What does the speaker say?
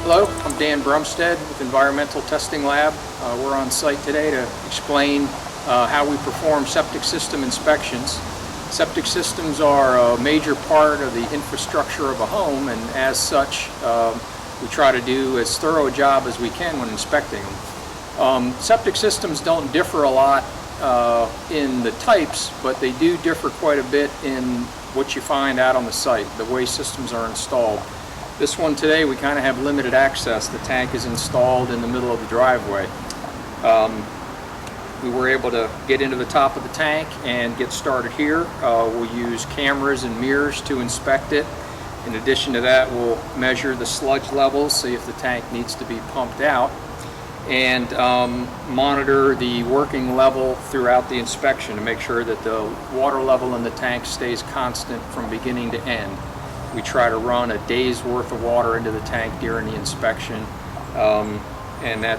Hello, I'm Dan Brumstead with Environmental Testing Lab. We're on site today to explain how we perform septic system inspections. Septic systems are a major part of the infrastructure of a home, and as such, we try to do as thorough a job as we can when inspecting them. Septic systems don't differ a lot in the types, but they do differ quite a bit in what you find out on the site, the way systems are installed. This one today, we kind of have limited access. The tank is installed in the middle of the driveway. We were able to get into the top of the tank and get started here. We'll use cameras and mirrors to inspect it. In addition to that, we'll measure the sludge levels, see if the tank needs to be pumped out, and monitor the working level throughout the inspection to make sure that the water level in the tank stays constant from beginning to end. We try to run a day's worth of water into the tank during the inspection, and that